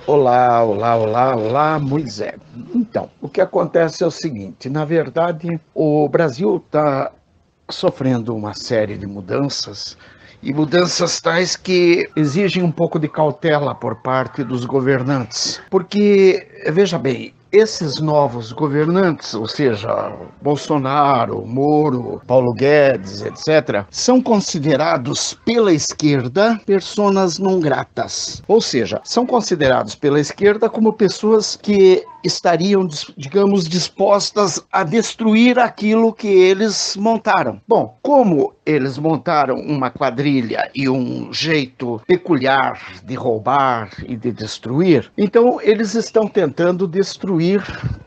Olá, olá, olá, olá, Moisés. Então, o que acontece é o seguinte: na verdade, o Brasil está sofrendo uma série de mudanças, e mudanças tais que exigem um pouco de cautela por parte dos governantes. Porque, veja bem, esses novos governantes, ou seja, Bolsonaro, Moro, Paulo Guedes, etc., são considerados pela esquerda personas não gratas. Ou seja, são considerados pela esquerda como pessoas que estariam, digamos, dispostas a destruir aquilo que eles montaram. Bom, como eles montaram uma quadrilha e um jeito peculiar de roubar e de destruir, então eles estão tentando destruir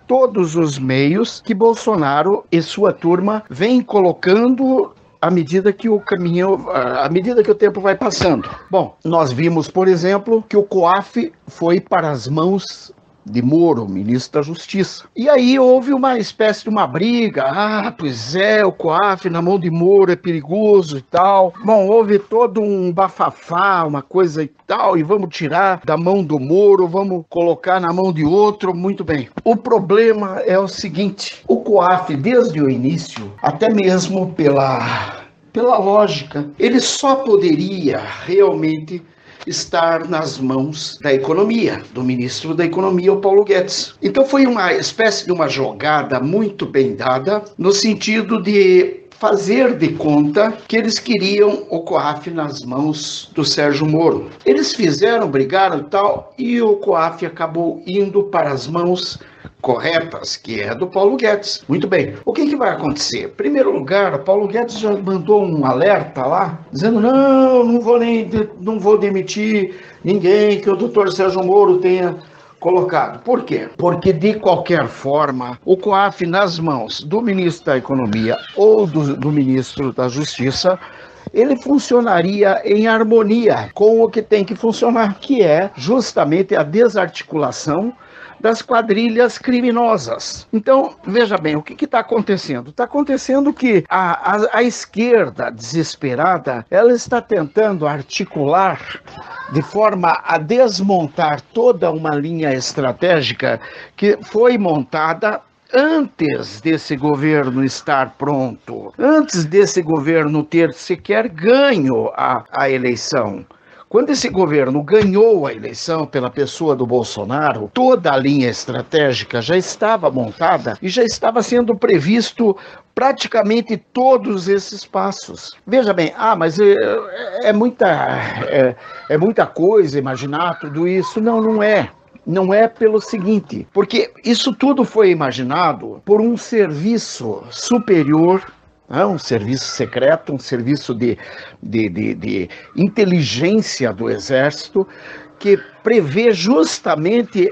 todos os meios que Bolsonaro e sua turma vêm colocando à medida que o caminho, à medida que o tempo vai passando. Bom, nós vimos, por exemplo, que o COAF foi para as mãos de Moro, ministro da Justiça. E aí houve uma espécie de uma briga. Ah, pois é, o COAF na mão de Moro é perigoso e tal. Bom, houve todo um bafafá, uma coisa e tal, e vamos tirar da mão do Moro, vamos colocar na mão de outro. Muito bem. O problema é o seguinte: o COAF, desde o início, até mesmo pela lógica, ele só poderia realmente estar nas mãos da economia, do ministro da Economia, o Paulo Guedes. Então foi uma espécie de uma jogada muito bem dada, no sentido de fazer de conta que eles queriam o COAF nas mãos do Sérgio Moro. Eles fizeram, brigaram e tal, e o COAF acabou indo para as mãos corretas, que é do Paulo Guedes. Muito bem. O que vai acontecer? Em primeiro lugar, Paulo Guedes já mandou um alerta lá, dizendo: não vou demitir ninguém que o doutor Sérgio Moro tenha colocado. Por quê? Porque, de qualquer forma, o COAF nas mãos do ministro da Economia ou do ministro da Justiça, ele funcionaria em harmonia com o que tem que funcionar, que é justamente a desarticulação das quadrilhas criminosas. Então, veja bem, o que está acontecendo? Está acontecendo que a esquerda desesperada, ela está tentando articular de forma a desmontar toda uma linha estratégica que foi montada antes desse governo estar pronto, antes desse governo ter sequer ganho a eleição. Quando esse governo ganhou a eleição pela pessoa do Bolsonaro, toda a linha estratégica já estava montada e já estava sendo previsto praticamente todos esses passos. Veja bem, mas é muita coisa imaginar tudo isso. Não, não é. Não é pelo seguinte, porque isso tudo foi imaginado por um serviço superior, um serviço secreto, um serviço de inteligência do Exército, que prevê justamente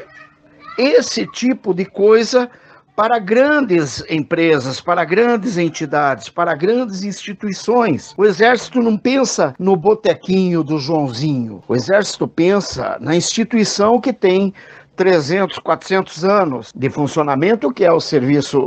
esse tipo de coisa para grandes empresas, para grandes entidades, para grandes instituições. O Exército não pensa no botequinho do Joãozinho. O Exército pensa na instituição que tem 300, 400 anos de funcionamento, que é o serviço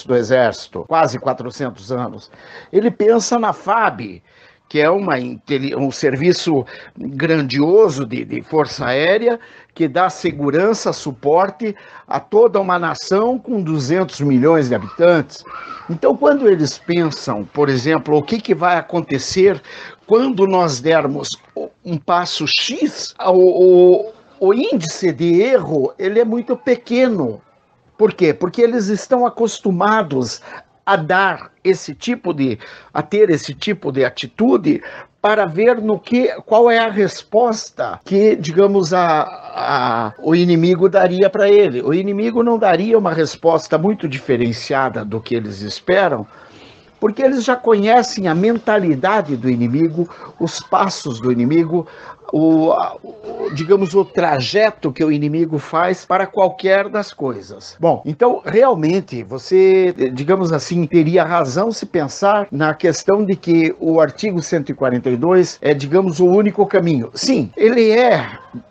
do Exército, quase 400 anos. Ele pensa na FAB, que é um serviço grandioso de força aérea, que dá segurança, suporte a toda uma nação com 200 milhões de habitantes. Então, quando eles pensam, por exemplo, o que vai acontecer quando nós dermos um passo X, o índice de erro ele é muito pequeno. Por quê? Porque eles estão acostumados a ter esse tipo de atitude para ver qual é a resposta que, digamos, o inimigo daria para ele. O inimigo não daria uma resposta muito diferenciada do que eles esperam, porque eles já conhecem a mentalidade do inimigo, os passos do inimigo, digamos, o trajeto que o inimigo faz para qualquer das coisas. Bom, então, realmente, você, digamos assim, teria razão se pensar na questão de que o artigo 142 é, digamos, o único caminho. Sim, ele é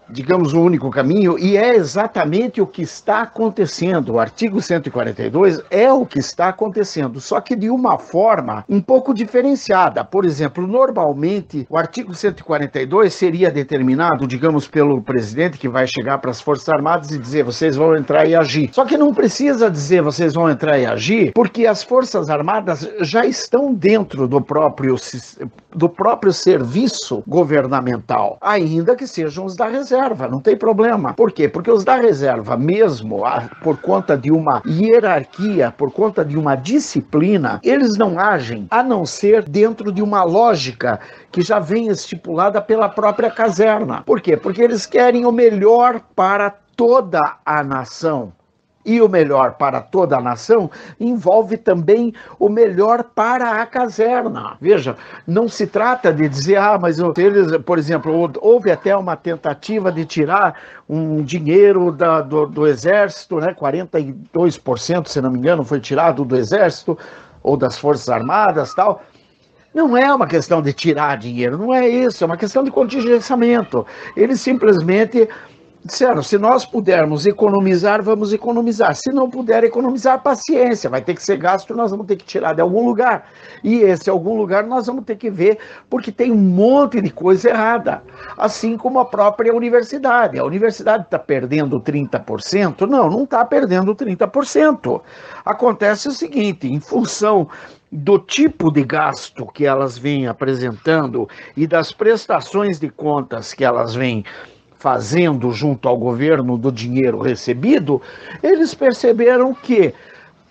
digamos, o único caminho, e é exatamente o que está acontecendo. O artigo 142 é o que está acontecendo, só que de uma forma um pouco diferenciada. Por exemplo, normalmente o artigo 142 seria determinado, digamos, pelo presidente, que vai chegar para as Forças Armadas e dizer: vocês vão entrar e agir. Só que não precisa dizer vocês vão entrar e agir, porque as Forças Armadas já estão dentro do próprio serviço governamental, ainda que sejam os da reserva, não tem problema. Por quê? Porque os da reserva, mesmo por conta de uma hierarquia, por conta de uma disciplina, eles não agem a não ser dentro de uma lógica que já vem estipulada pela própria caserna. Por quê? Porque eles querem o melhor para toda a nação. E o melhor para toda a nação envolve também o melhor para a caserna. Veja, não se trata de dizer, mas eles, por exemplo, houve até uma tentativa de tirar um dinheiro do Exército, né? 42%, se não me engano, foi tirado do Exército ou das Forças Armadas, tal. Não é uma questão de tirar dinheiro, não é isso, é uma questão de contingenciamento. Eles simplesmente disseram: se nós pudermos economizar, vamos economizar. Se não puder economizar, paciência, vai ter que ser gasto, nós vamos ter que tirar de algum lugar. E esse algum lugar nós vamos ter que ver, porque tem um monte de coisa errada. Assim como a própria universidade. A universidade está perdendo 30%? Não está perdendo 30%. Acontece o seguinte: em função do tipo de gasto que elas vêm apresentando e das prestações de contas que elas vêm fazendo junto ao governo do dinheiro recebido, eles perceberam que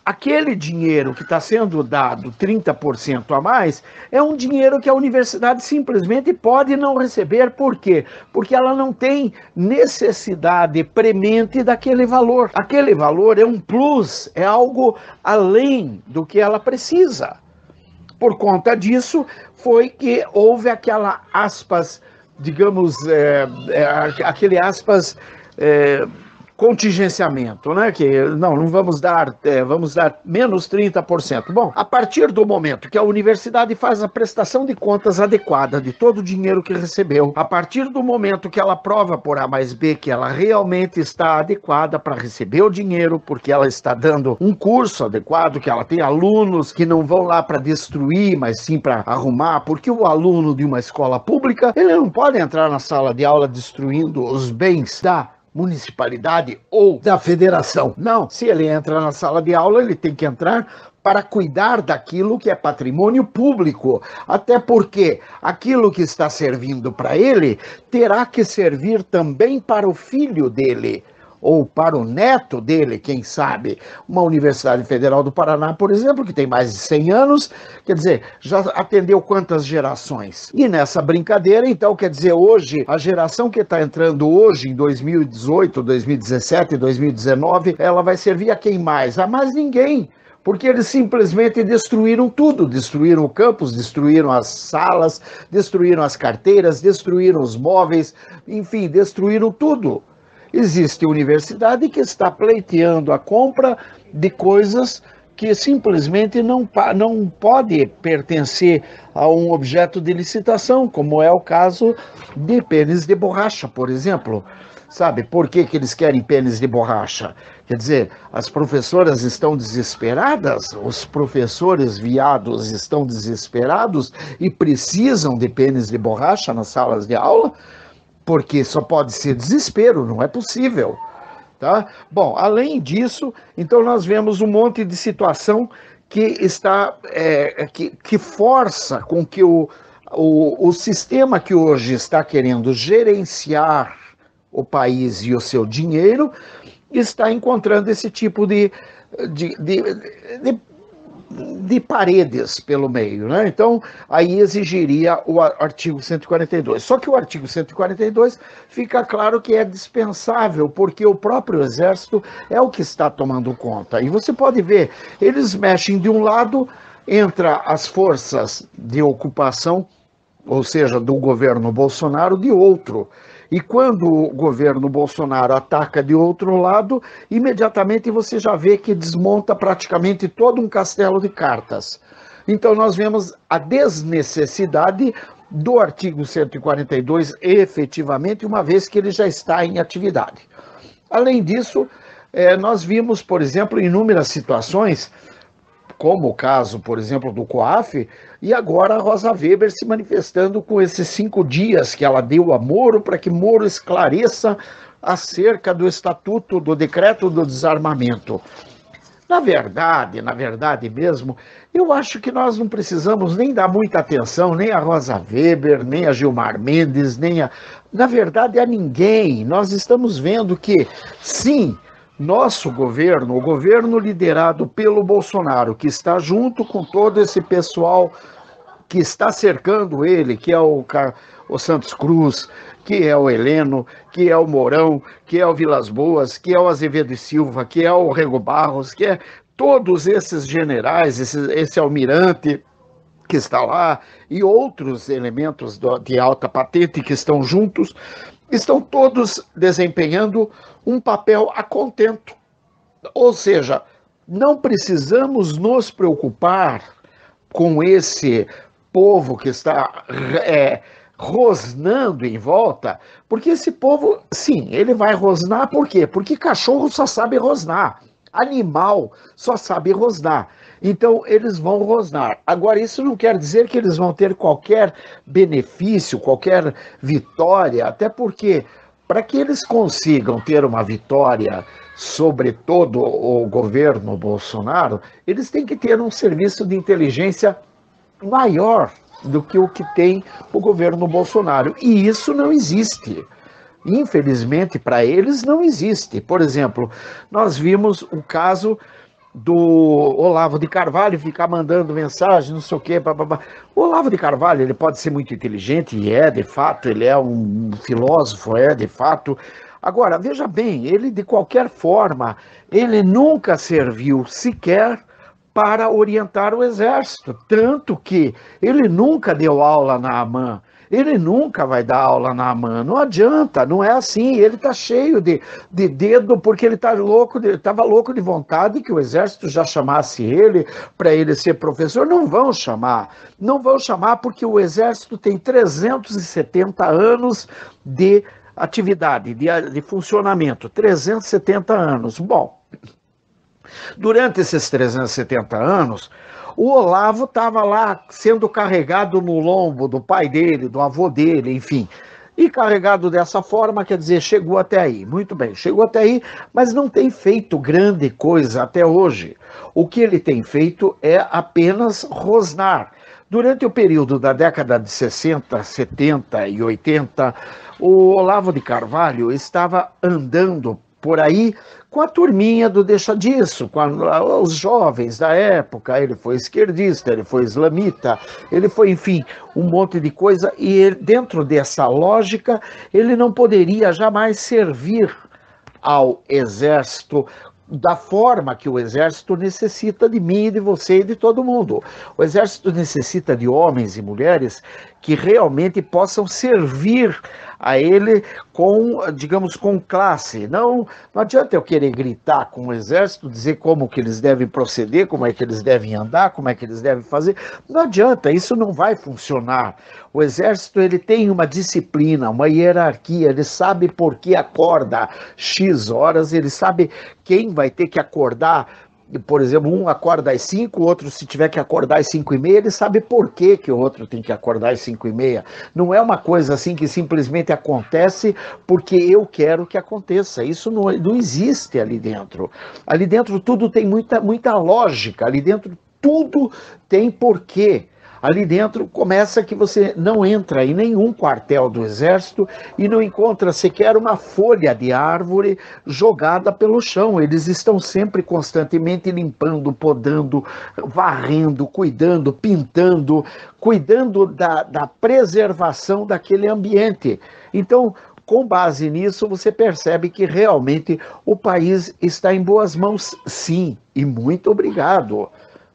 aquele dinheiro que está sendo dado 30% a mais é um dinheiro que a universidade simplesmente pode não receber. Por quê? Porque ela não tem necessidade premente daquele valor. Aquele valor é um plus, é algo além do que ela precisa. Por conta disso, foi que houve aquela aspas, digamos, aquele aspas, contingenciamento, né? Que não vamos dar, vamos dar menos 30%. Bom, a partir do momento que a universidade faz a prestação de contas adequada de todo o dinheiro que recebeu, a partir do momento que ela prova por A mais B que ela realmente está adequada para receber o dinheiro, porque ela está dando um curso adequado, que ela tem alunos que não vão lá para destruir, mas sim para arrumar, porque o aluno de uma escola pública, ele não pode entrar na sala de aula destruindo os bens da municipalidade ou da federação. Não, se ele entra na sala de aula, ele tem que entrar para cuidar daquilo que é patrimônio público, até porque aquilo que está servindo para ele terá que servir também para o filho dele, ou para o neto dele, quem sabe. Uma Universidade Federal do Paraná, por exemplo, que tem mais de 100 anos, quer dizer, já atendeu quantas gerações? E nessa brincadeira, então, quer dizer, hoje, a geração que está entrando hoje, em 2018, 2017, 2019, ela vai servir a quem mais? A mais ninguém. Porque eles simplesmente destruíram tudo, destruíram o campus, destruíram as salas, destruíram as carteiras, destruíram os móveis, enfim, destruíram tudo. Existe universidade que está pleiteando a compra de coisas que simplesmente não pode pertencer a um objeto de licitação, como é o caso de pênis de borracha, por exemplo. Sabe por que eles querem pênis de borracha? Quer dizer, as professoras estão desesperadas, os professores viados estão desesperados e precisam de pênis de borracha nas salas de aula? Porque só pode ser desespero, não é possível, tá? Bom, além disso, então nós vemos um monte de situação que está, que força com que o sistema que hoje está querendo gerenciar o país e o seu dinheiro está encontrando esse tipo de paredes pelo meio, né? Então, aí exigiria o artigo 142. Só que o artigo 142 fica claro que é dispensável, porque o próprio Exército é o que está tomando conta. E você pode ver, eles mexem de um lado, entra as forças de ocupação, ou seja, do governo Bolsonaro, de outro. E quando o governo Bolsonaro ataca de outro lado, imediatamente você já vê que desmonta praticamente todo um castelo de cartas. Então nós vemos a desnecessidade do artigo 142 efetivamente, uma vez que ele já está em atividade. Além disso, nós vimos, por exemplo, inúmeras situações, como o caso, por exemplo, do COAF, e agora a Rosa Weber se manifestando com esses 5 dias que ela deu a Moro para que Moro esclareça acerca do estatuto, do decreto do desarmamento. Na verdade mesmo, eu acho que nós não precisamos nem dar muita atenção, nem a Rosa Weber, nem a Gilmar Mendes, na verdade, a ninguém. Nós estamos vendo que, sim, nosso governo, o governo liderado pelo Bolsonaro, que está junto com todo esse pessoal que está cercando ele, que é o Santos Cruz, que é o Heleno, que é o Mourão, que é o Vilas Boas, que é o Azevedo e Silva, que é o Rego Barros, que é todos esses generais, esse almirante que está lá, e outros elementos de alta patente que estão juntos, estão todos desempenhando um papel a contento. Ou seja, não precisamos nos preocupar com esse povo que está rosnando em volta, porque esse povo, sim, ele vai rosnar por quê? Porque cachorro só sabe rosnar, animal só sabe rosnar. Então, eles vão rosnar. Agora, isso não quer dizer que eles vão ter qualquer benefício, qualquer vitória, até porque, para que eles consigam ter uma vitória sobre todo o governo Bolsonaro, eles têm que ter um serviço de inteligência maior do que o que tem o governo Bolsonaro. E isso não existe. Infelizmente, para eles, não existe. Por exemplo, nós vimos o caso do Olavo de Carvalho ficar mandando mensagem, não sei o quê. Blá. O Olavo de Carvalho, ele pode ser muito inteligente, e de fato, ele é um filósofo, de fato. Agora, veja bem, ele de qualquer forma, ele nunca serviu sequer para orientar o exército, tanto que ele nunca deu aula na AMAN, ele nunca vai dar aula na AMAN, não adianta, não é assim, ele está cheio de dedo porque ele estava louco de vontade que o exército já chamasse ele para ele ser professor. Não vão chamar porque o exército tem 370 anos de atividade, de funcionamento, 370 anos. Bom, durante esses 370 anos, o Olavo estava lá sendo carregado no lombo do pai dele, do avô dele, enfim. E carregado dessa forma, quer dizer, chegou até aí. Muito bem, chegou até aí, mas não tem feito grande coisa até hoje. O que ele tem feito é apenas rosnar. Durante o período da década de 60, 70 e 80, o Olavo de Carvalho estava andando por aí com a turminha do deixa disso, com os jovens da época. Ele foi esquerdista, ele foi islamita, ele foi, enfim, um monte de coisa, e ele, dentro dessa lógica, ele não poderia jamais servir ao exército da forma que o exército necessita de mim, de você e de todo mundo. O exército necessita de homens e mulheres que realmente possam servir a ele com, digamos, com classe. Não adianta eu querer gritar com o exército, dizer como que eles devem proceder, como é que eles devem andar, como é que eles devem fazer. Não adianta, isso não vai funcionar. O exército, ele tem uma disciplina, uma hierarquia, ele sabe por que acorda X horas, ele sabe quem vai ter que acordar. Por exemplo, um acorda às 5, o outro, se tiver que acordar às 5:30, ele sabe por que o outro tem que acordar às 5:30. Não é uma coisa assim que simplesmente acontece porque eu quero que aconteça. Isso não existe ali dentro. Ali dentro tudo tem muita lógica, ali dentro tudo tem porquê. Ali dentro começa que você não entra em nenhum quartel do exército e não encontra sequer uma folha de árvore jogada pelo chão. Eles estão sempre constantemente limpando, podando, varrendo, cuidando, pintando, cuidando da preservação daquele ambiente. Então, com base nisso, você percebe que realmente o país está em boas mãos, sim, e muito obrigado.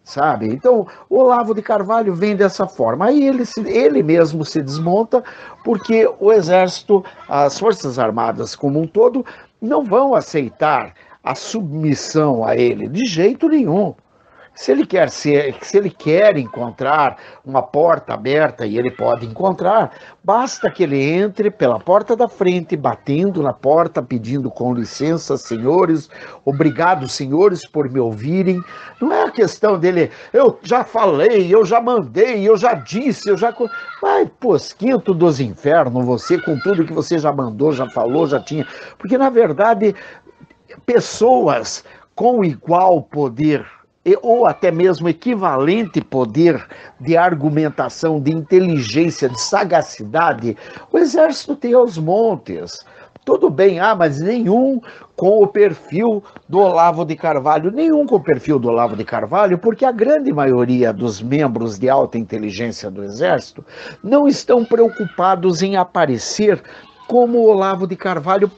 Sabe? Então, o Olavo de Carvalho vem dessa forma. Aí ele mesmo se desmonta, porque o Exército, as Forças Armadas como um todo, não vão aceitar a submissão a ele, de jeito nenhum. Se ele quer encontrar uma porta aberta, e ele pode encontrar, basta que ele entre pela porta da frente, batendo na porta, pedindo com licença, senhores, obrigado, senhores, por me ouvirem. Não é a questão dele, eu já falei, eu já mandei, eu já disse, eu já... Vai, posquinto dos infernos, você, com tudo que você já mandou, já falou, já tinha... Porque, na verdade, pessoas com igual poder ou até mesmo equivalente poder de argumentação, de inteligência, de sagacidade, o exército tem aos montes. Tudo bem, mas nenhum com o perfil do Olavo de Carvalho, nenhum com o perfil do Olavo de Carvalho, porque a grande maioria dos membros de alta inteligência do Exército não estão preocupados em aparecer como o Olavo de Carvalho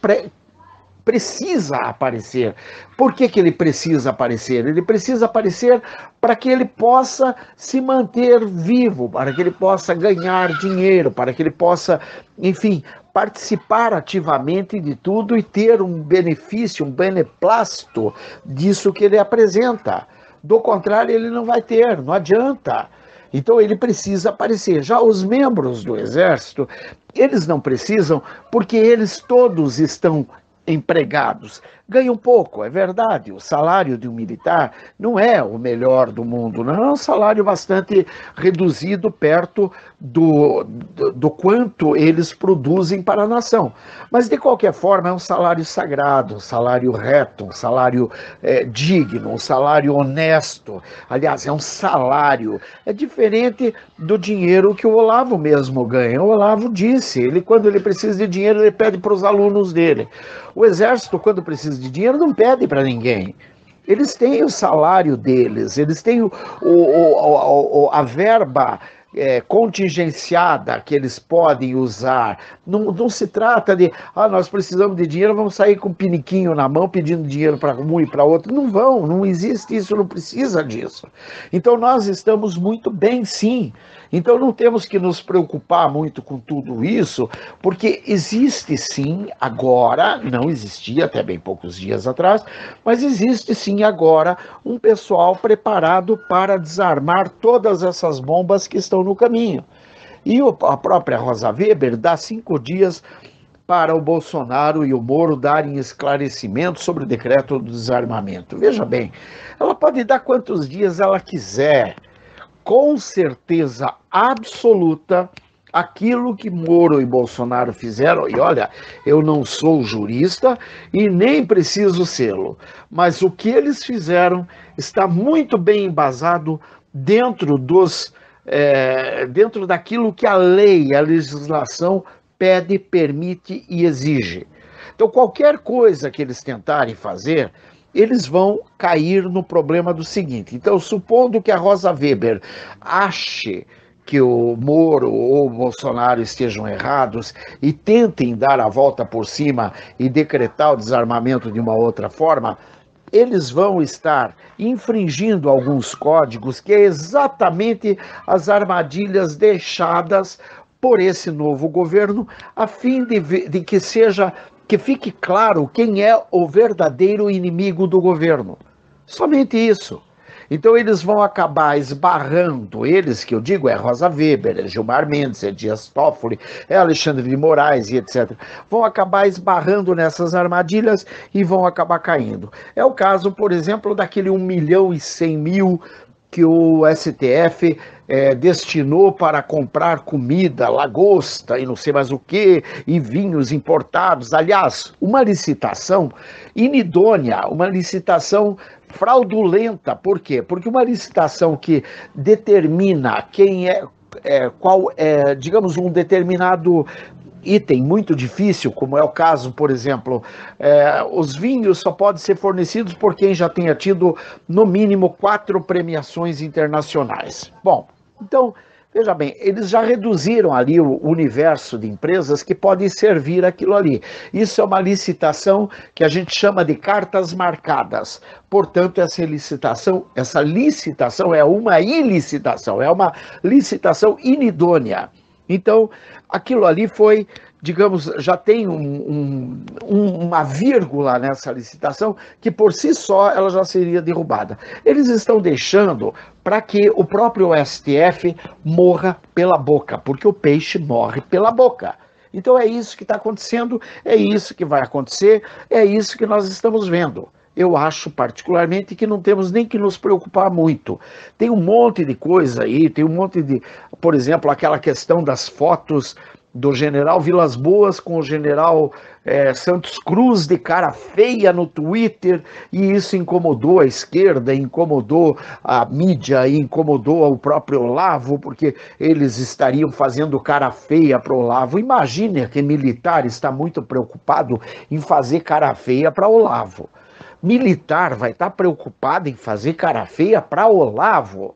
precisa aparecer. Por que ele precisa aparecer? Ele precisa aparecer para que ele possa se manter vivo, para que ele possa ganhar dinheiro, para que ele possa, enfim, participar ativamente de tudo e ter um benefício, um beneplácito disso que ele apresenta. Do contrário, ele não vai ter, não adianta. Então ele precisa aparecer. Já os membros do Exército, eles não precisam, porque eles todos estão empregados. Ganham pouco, é verdade. O salário de um militar não é o melhor do mundo, não é um salário bastante reduzido perto do quanto eles produzem para a nação. Mas, de qualquer forma, é um salário sagrado, um salário reto, um salário digno, um salário honesto. Aliás, é um salário. É diferente do dinheiro que o Olavo mesmo ganha. O Olavo disse, quando ele precisa de dinheiro, ele pede para os alunos dele. O Exército, quando precisa de dinheiro, não pede para ninguém. Eles têm o salário deles, eles têm a verba contingenciada que eles podem usar. Não se trata de, nós precisamos de dinheiro, vamos sair com um piniquinho na mão pedindo dinheiro para um e para outro. Não vão, não existe isso, não precisa disso. Então nós estamos muito bem, sim. Então não temos que nos preocupar muito com tudo isso, porque existe sim agora, não existia até bem poucos dias atrás, mas existe sim agora um pessoal preparado para desarmar todas essas bombas que estão no caminho. E a própria Rosa Weber dá 5 dias para o Bolsonaro e o Moro darem esclarecimento sobre o decreto do desarmamento. Veja bem, ela pode dar quantos dias ela quiser. Com certeza absoluta, aquilo que Moro e Bolsonaro fizeram, e olha, eu não sou jurista e nem preciso sê-lo, mas o que eles fizeram está muito bem embasado dentro daquilo que a lei, a legislação pede, permite e exige. Então, qualquer coisa que eles tentarem fazer, eles vão cair no problema do seguinte. Então, supondo que a Rosa Weber ache que o Moro ou o Bolsonaro estejam errados e tentem dar a volta por cima e decretar o desarmamento de uma outra forma, eles vão estar infringindo alguns códigos que é exatamente as armadilhas deixadas por esse novo governo, a fim de que fique claro quem é o verdadeiro inimigo do governo. Somente isso. Então eles vão acabar esbarrando, eles que eu digo é Rosa Weber, é Gilmar Mendes, é Dias Toffoli, é Alexandre de Moraes e etc. Vão acabar esbarrando nessas armadilhas e vão acabar caindo. É o caso, por exemplo, daquele 1.100.000 que o STF destinou para comprar comida, lagosta e não sei mais o que, e vinhos importados. Aliás, uma licitação inidônea, uma licitação fraudulenta. Por quê? Porque uma licitação que determina qual é, digamos, um determinado item muito difícil, como é o caso, por exemplo, os vinhos só podem ser fornecidos por quem já tenha tido, no mínimo, 4 premiações internacionais. Bom, então, veja bem, eles já reduziram ali o universo de empresas que podem servir aquilo ali. Isso é uma licitação que a gente chama de cartas marcadas. Portanto, essa licitação é uma ilicitação, é uma licitação inidônea. Então, aquilo ali foi, digamos, já tem uma vírgula nessa licitação que por si só ela já seria derrubada. Eles estão deixando para que o próprio STF morra pela boca, porque o peixe morre pela boca. Então é isso que está acontecendo, é isso que vai acontecer, é isso que nós estamos vendo. Eu acho particularmente que não temos nem que nos preocupar muito. Tem um monte de coisa aí, tem um monte de, por exemplo, aquela questão das fotos do general Vilas Boas com o general Santos Cruz de cara feia no Twitter, e isso incomodou a esquerda, incomodou a mídia, incomodou o próprio Olavo, porque eles estariam fazendo cara feia para o Olavo. Imagine que militar está muito preocupado em fazer cara feia para Olavo. Militar vai estar preocupado em fazer cara feia para Olavo?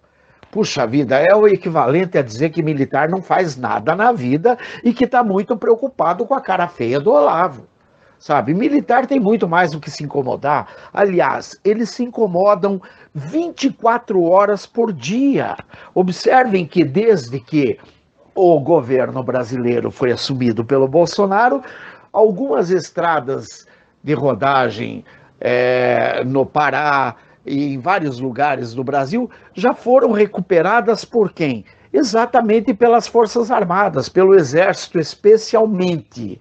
Puxa vida, é o equivalente a dizer que militar não faz nada na vida e que está muito preocupado com a cara feia do Olavo. Sabe, militar tem muito mais do que se incomodar. Aliás, eles se incomodam 24 horas por dia. Observem que desde que o governo brasileiro foi assumido pelo Bolsonaro, algumas estradas de rodagem no Pará e em vários lugares do Brasil já foram recuperadas por quem? Exatamente pelas Forças Armadas, pelo Exército, especialmente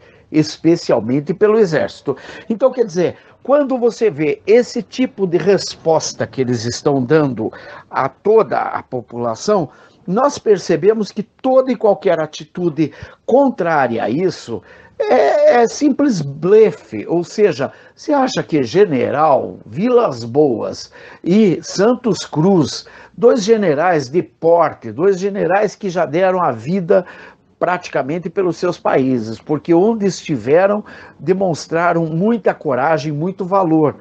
pelo Exército. Então, quer dizer, quando você vê esse tipo de resposta que eles estão dando a toda a população, nós percebemos que toda e qualquer atitude contrária a isso é simples blefe, ou seja, você acha que general Vilas Boas e Santos Cruz, dois generais de porte, dois generais que já deram a vida praticamente pelos seus países, porque onde estiveram demonstraram muita coragem, muito valor,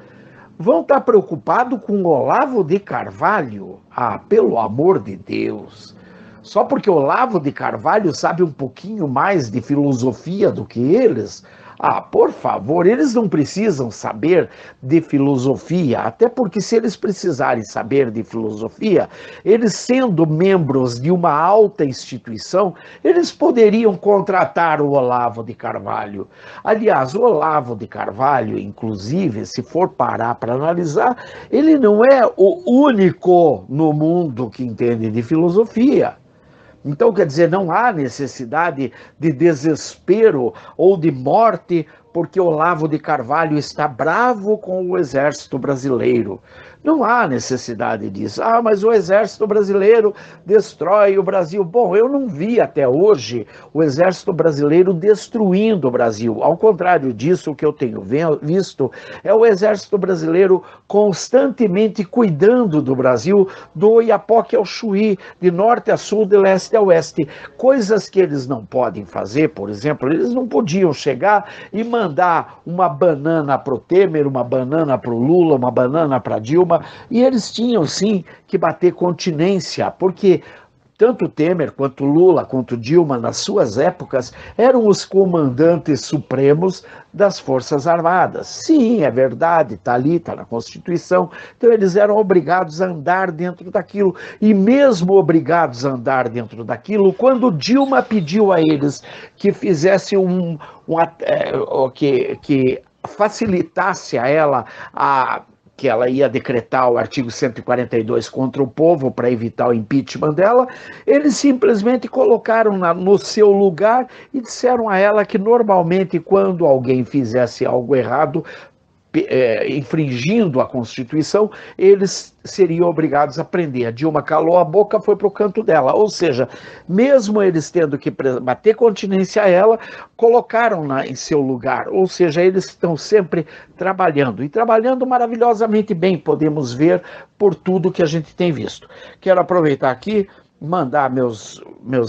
vão estar preocupados com Olavo de Carvalho? Ah, pelo amor de Deus! Só porque Olavo de Carvalho sabe um pouquinho mais de filosofia do que eles? Ah, por favor, eles não precisam saber de filosofia, até porque se eles precisarem saber de filosofia, eles sendo membros de uma alta instituição, eles poderiam contratar o Olavo de Carvalho. Aliás, o Olavo de Carvalho, inclusive, se for parar para analisar, ele não é o único no mundo que entende de filosofia. Então, quer dizer, não há necessidade de desespero ou de morte porque Olavo de Carvalho está bravo com o Exército Brasileiro. Não há necessidade disso. Ah, mas o Exército Brasileiro destrói o Brasil. Bom, eu não vi até hoje o Exército Brasileiro destruindo o Brasil. Ao contrário disso, o que eu tenho visto é o Exército Brasileiro constantemente cuidando do Brasil, do Oiapoque ao Chuí, de norte a sul, de leste a oeste. Coisas que eles não podem fazer, por exemplo, eles não podiam chegar e mandar uma banana para o Temer, uma banana para o Lula, uma banana para Dilma, e eles tinham sim que bater continência, porque tanto Temer quanto Lula, quanto Dilma, nas suas épocas, eram os comandantes supremos das Forças Armadas. Sim, é verdade, está ali, está na Constituição. Então eles eram obrigados a andar dentro daquilo. E mesmo obrigados a andar dentro daquilo, quando Dilma pediu a eles que fizesse que facilitasse a ela que ela ia decretar o artigo 142 contra o povo para evitar o impeachment dela, eles simplesmente colocaram no seu lugar e disseram a ela que normalmente quando alguém fizesse algo errado, infringindo a Constituição, eles seriam obrigados a prender. A Dilma calou a boca, foi para o canto dela. Ou seja, mesmo eles tendo que bater continência a ela, colocaram-na em seu lugar. Ou seja, eles estão sempre trabalhando. E trabalhando maravilhosamente bem, podemos ver por tudo que a gente tem visto. Quero aproveitar aqui, mandar meus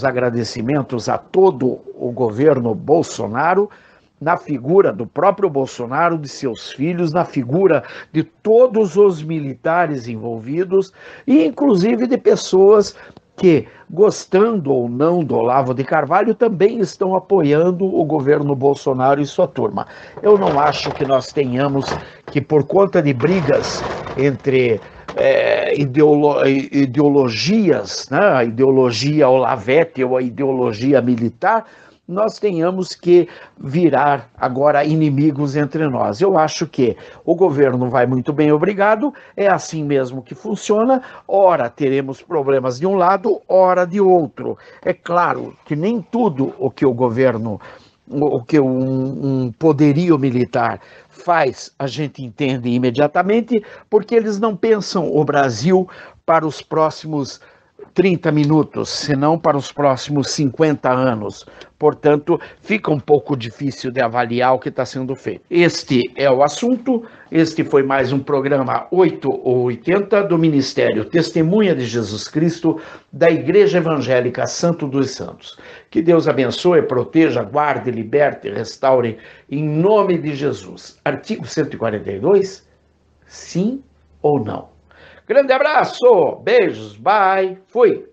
agradecimentos a todo o governo Bolsonaro, na figura do próprio Bolsonaro, de seus filhos, na figura de todos os militares envolvidos e inclusive de pessoas que, gostando ou não do Olavo de Carvalho, também estão apoiando o governo Bolsonaro e sua turma. Eu não acho que nós tenhamos que, por conta de brigas entre ideologias, né? A ideologia Olavete ou a ideologia militar, nós tenhamos que virar agora inimigos entre nós. Eu acho que o governo vai muito bem, obrigado, é assim mesmo que funciona, ora teremos problemas de um lado, ora de outro. É claro que nem tudo o que o governo, o que um poderio militar faz, a gente entende imediatamente, porque eles não pensam o Brasil para os próximos 30 minutos, senão para os próximos 50 anos. Portanto, fica um pouco difícil de avaliar o que está sendo feito. Este é o assunto. Este foi mais um programa 8 ou 80 do Ministério Testemunha de Jesus Cristo da Igreja Evangélica Santo dos Santos. Que Deus abençoe, proteja, guarde, liberte, restaure, em nome de Jesus. Artigo 142, sim ou não? Grande abraço, beijos, bye, fui.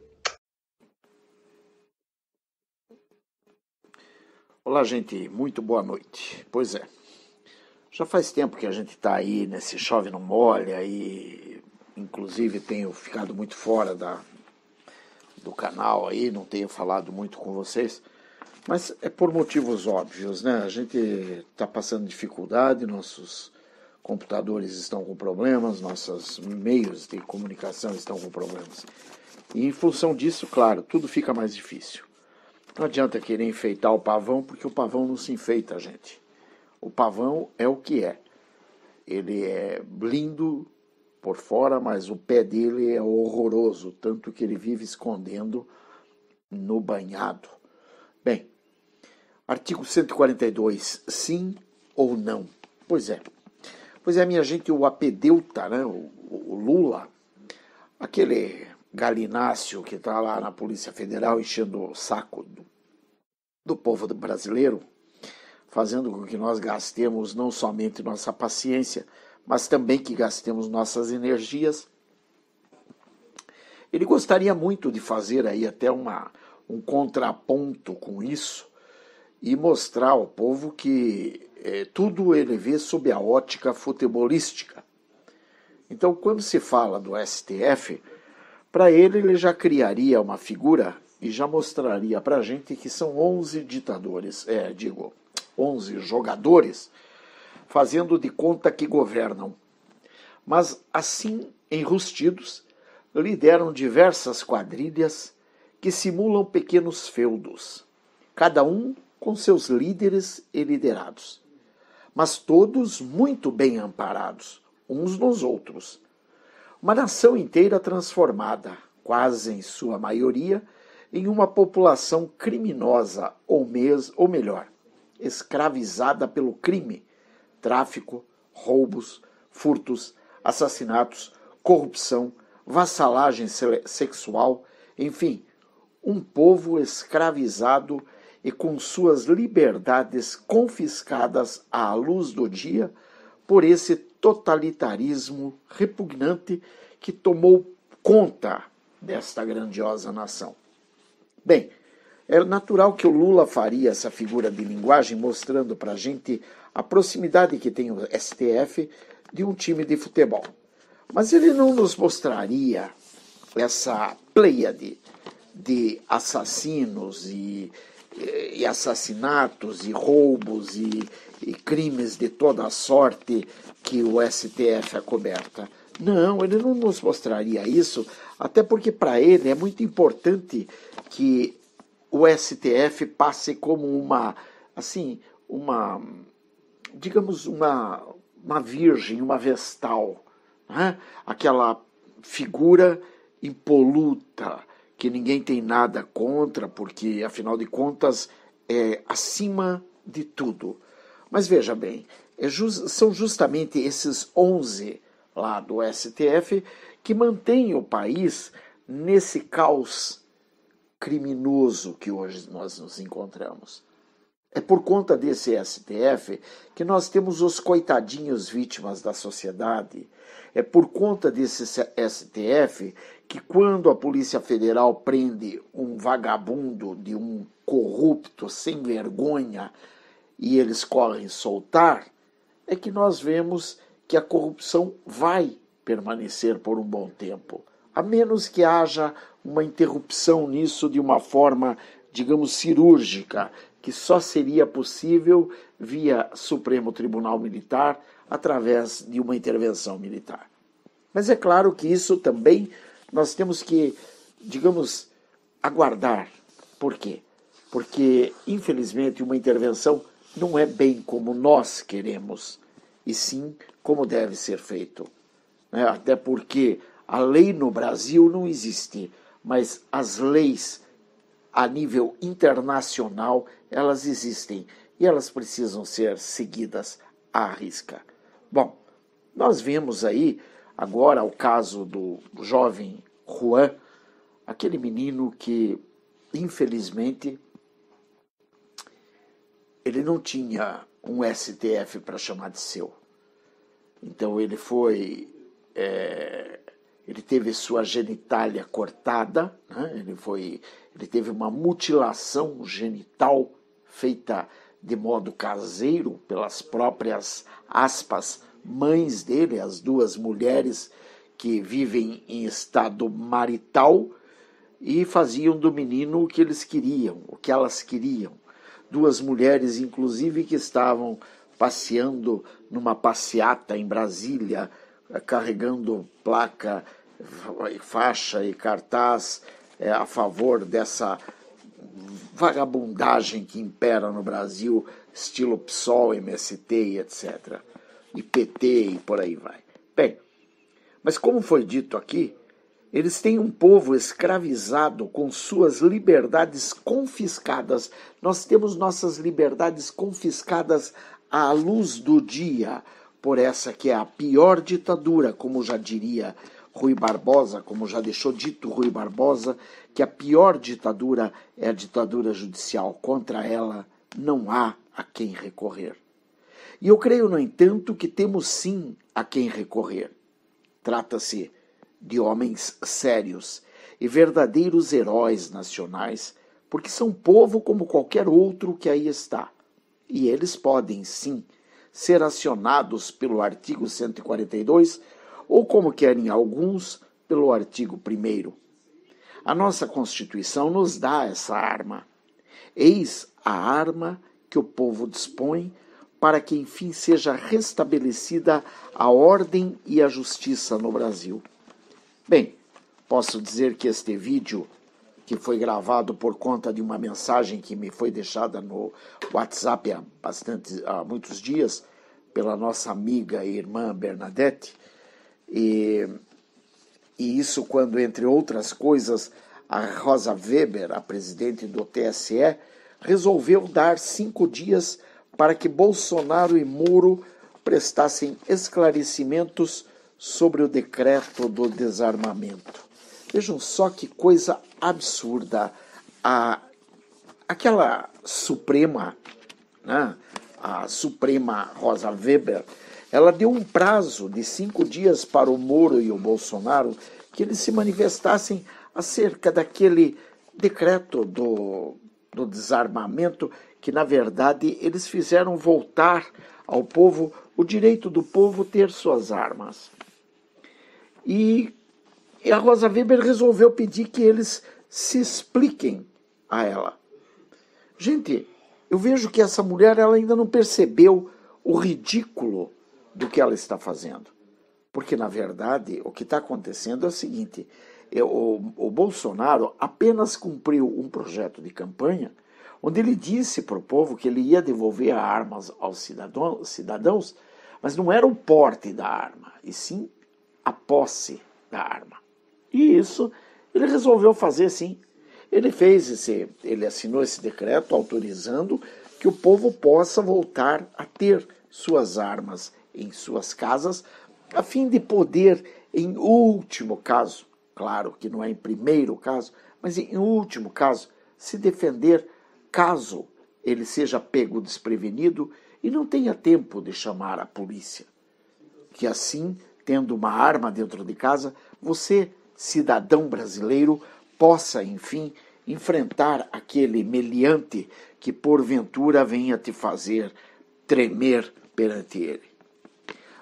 Olá, gente, muito boa noite. Pois é, já faz tempo que a gente está aí nesse chove não molha e inclusive tenho ficado muito fora do canal aí, não tenho falado muito com vocês, mas é por motivos óbvios, né? A gente está passando dificuldade, nossos computadores estão com problemas, nossos meios de comunicação estão com problemas. E em função disso, claro, tudo fica mais difícil. Não adianta querer enfeitar o pavão, porque o pavão não se enfeita, gente. O pavão é o que é. Ele é lindo por fora, mas o pé dele é horroroso, tanto que ele vive escondendo no banhado. Bem, artigo 142, sim ou não? Pois é, minha gente, o apedeuta, né, o Lula, aquele galináceo que está lá na Polícia Federal enchendo o saco do povo brasileiro, fazendo com que nós gastemos não somente nossa paciência, mas também que gastemos nossas energias. Ele gostaria muito de fazer aí até um contraponto com isso e mostrar ao povo que tudo ele vê sob a ótica futebolística. Então, quando se fala do STF, para ele já criaria uma figura e já mostraria para a gente que são 11 ditadores, 11 jogadores, fazendo de conta que governam. Mas, assim, enrustidos, lideram diversas quadrilhas que simulam pequenos feudos, cada um com seus líderes e liderados, mas todos muito bem amparados, uns nos outros. Uma nação inteira transformada, quase em sua maioria, em uma população criminosa, ou melhor, escravizada pelo crime, tráfico, roubos, furtos, assassinatos, corrupção, vassalagem sexual, enfim, um povo escravizado e com suas liberdades confiscadas à luz do dia por esse totalitarismo repugnante que tomou conta desta grandiosa nação. Bem, é natural que o Lula faria essa figura de linguagem mostrando para a gente a proximidade que tem o STF de um time de futebol. Mas ele não nos mostraria essa pleiade de assassinos e assassinatos e roubos e crimes de toda sorte que o STF acoberta. Não, ele não nos mostraria isso, até porque para ele é muito importante que o STF passe como digamos, uma virgem, uma vestal, né? Aquela figura impoluta, que ninguém tem nada contra, porque, afinal de contas, é acima de tudo. Mas veja bem, são justamente esses 11 lá do STF que mantêm o país nesse caos criminoso que hoje nós nos encontramos. É por conta desse STF que nós temos os coitadinhos vítimas da sociedade. É por conta desse STF que quando a Polícia Federal prende um vagabundo, de um corrupto sem vergonha, e eles correm soltar, é que nós vemos que a corrupção vai permanecer por um bom tempo, a menos que haja uma interrupção nisso de uma forma, digamos, cirúrgica, que só seria possível via Supremo Tribunal Militar, através de uma intervenção militar. Mas é claro que isso também nós temos que, digamos, aguardar. Por quê? Porque, infelizmente, uma intervenção não é bem como nós queremos, e sim como deve ser feito. Até porque a lei no Brasil não existe, mas as leis a nível internacional, elas existem e elas precisam ser seguidas à risca. Bom, nós vemos aí agora o caso do jovem Juan, aquele menino que, infelizmente, ele não tinha um STF para chamar de seu. Então ele ele teve sua genitália cortada, né? Ele teve uma mutilação genital feita de modo caseiro pelas próprias, aspas, mães dele, as duas mulheres que vivem em estado marital e faziam do menino o que eles queriam, o que elas queriam. Duas mulheres, inclusive, que estavam passeando numa passeata em Brasília, carregando placa, faixa e cartaz a favor dessa vagabundagem que impera no Brasil, estilo PSOL, MST e etc. E PT e por aí vai. Bem, mas como foi dito aqui, eles têm um povo escravizado com suas liberdades confiscadas. Nós temos nossas liberdades confiscadas à luz do dia, por essa que é a pior ditadura, como já diria Rui Barbosa, como já deixou dito Rui Barbosa, que a pior ditadura é a ditadura judicial. Contra ela não há a quem recorrer. E eu creio, no entanto, que temos sim a quem recorrer. Trata-se de homens sérios e verdadeiros heróis nacionais, porque são povo como qualquer outro que aí está. E eles podem, sim, ser acionados pelo artigo 142, ou, como querem alguns, pelo artigo 1º. A nossa Constituição nos dá essa arma. Eis a arma que o povo dispõe para que, enfim, seja restabelecida a ordem e a justiça no Brasil. Bem, posso dizer que este vídeo, que foi gravado por conta de uma mensagem que me foi deixada no WhatsApp há muitos dias, pela nossa amiga e irmã Bernadette, e isso quando, entre outras coisas, a Rosa Weber, a presidente do TSE, resolveu dar 5 dias para que Bolsonaro e Moro prestassem esclarecimentos sobre o decreto do desarmamento. Vejam só que coisa absurda. Aquela Suprema, né, a Suprema Rosa Weber, ela deu um prazo de 5 dias para o Moro e o Bolsonaro que eles se manifestassem acerca daquele decreto do desarmamento, que, na verdade, eles fizeram voltar ao povo o direito do povo ter suas armas. E a Rosa Weber resolveu pedir que eles se expliquem a ela. Gente, eu vejo que essa mulher ela ainda não percebeu o ridículo do que ela está fazendo. Porque, na verdade, o que está acontecendo é o seguinte: o Bolsonaro apenas cumpriu um projeto de campanha onde ele disse para o povo que ele ia devolver armas aos cidadãos, mas não era o porte da arma, e sim a posse da arma. E isso ele resolveu fazer, sim. Ele assinou esse decreto autorizando que o povo possa voltar a ter suas armas em suas casas, a fim de poder, em último caso, claro que não é em primeiro caso, mas em último caso, se defender caso ele seja pego desprevenido e não tenha tempo de chamar a polícia. Que assim, tendo uma arma dentro de casa, você, cidadão brasileiro, possa, enfim, enfrentar aquele meliante que porventura venha te fazer tremer perante ele.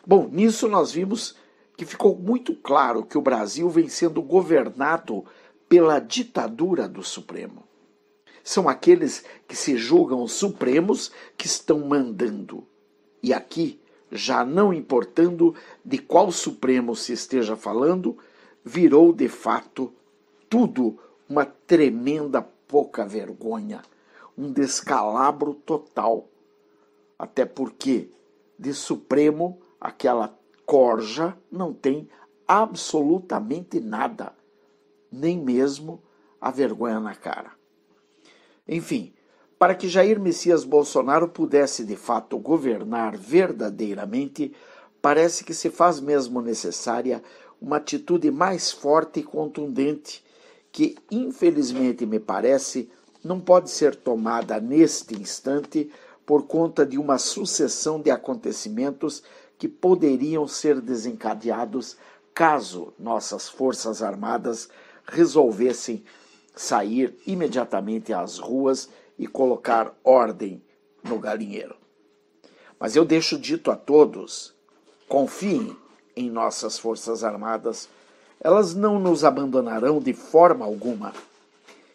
Bom, nisso nós vimos que ficou muito claro que o Brasil vem sendo governado pela ditadura do Supremo. São aqueles que se julgam os supremos que estão mandando. E aqui, já não importando de qual Supremo se esteja falando, virou de fato tudo uma tremenda pouca vergonha, um descalabro total. Até porque de Supremo aquela corja não tem absolutamente nada, nem mesmo a vergonha na cara. Enfim, para que Jair Messias Bolsonaro pudesse de fato governar verdadeiramente, parece que se faz mesmo necessária uma atitude mais forte e contundente, que infelizmente me parece não pode ser tomada neste instante por conta de uma sucessão de acontecimentos que poderiam ser desencadeados caso nossas Forças Armadas resolvessem sair imediatamente às ruas e colocar ordem no galinheiro. Mas eu deixo dito a todos, confiem em nossas Forças Armadas, elas não nos abandonarão de forma alguma.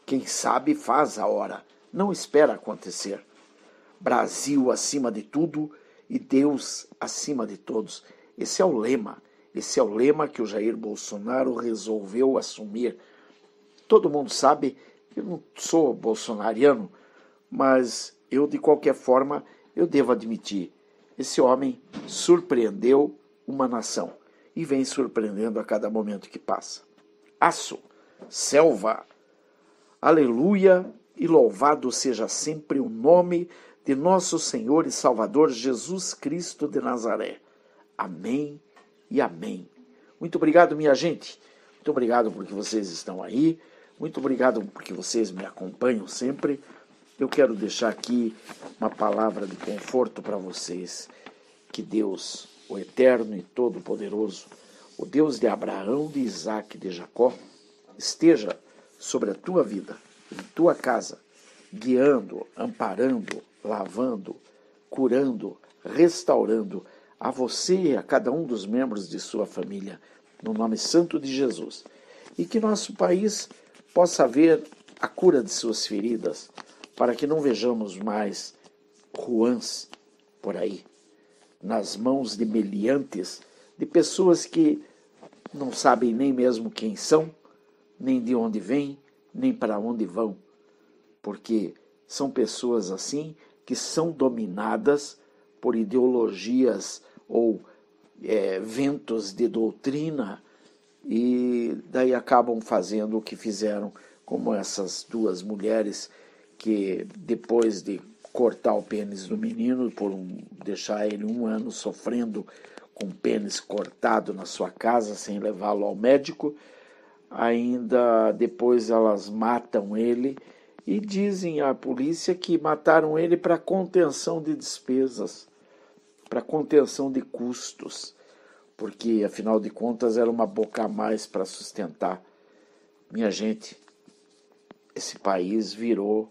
Quem sabe faz a hora, não espera acontecer. Brasil acima de tudo e Deus acima de todos. Esse é o lema que o Jair Bolsonaro resolveu assumir. Todo mundo sabe que eu não sou bolsonariano, mas eu, de qualquer forma, eu devo admitir, esse homem surpreendeu uma nação e vem surpreendendo a cada momento que passa. Aço, selva, aleluia e louvado seja sempre o nome de nosso Senhor e Salvador Jesus Cristo de Nazaré. Amém e amém. Muito obrigado, minha gente. Muito obrigado porque vocês estão aí. Muito obrigado porque vocês me acompanham sempre. Eu quero deixar aqui uma palavra de conforto para vocês. Que Deus, o Eterno e Todo-Poderoso, o Deus de Abraão, de Isaac e de Jacó, esteja sobre a tua vida, em tua casa, guiando, amparando, lavando, curando, restaurando a você e a cada um dos membros de sua família, no nome santo de Jesus. E que nosso país possa ver a cura de suas feridas, para que não vejamos mais ruãs por aí, nas mãos de meliantes, de pessoas que não sabem nem mesmo quem são, nem de onde vêm, nem para onde vão, porque são pessoas assim que são dominadas por ideologias ou ventos de doutrina e daí acabam fazendo o que fizeram, como essas duas mulheres que depois de cortar o pênis do menino, deixar ele 1 ano sofrendo com o pênis cortado na sua casa sem levá-lo ao médico, ainda depois elas matam ele e dizem à polícia que mataram ele para contenção de despesas, para contenção de custos, porque afinal de contas era uma boca a mais para sustentar. Minha gente, esse país virou,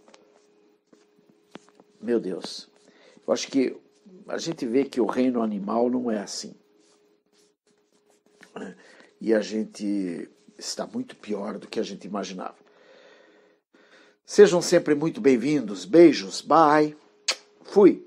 meu Deus, eu acho que a gente vê que o reino animal não é assim. E a gente está muito pior do que a gente imaginava. Sejam sempre muito bem-vindos. Beijos. Bye. Fui.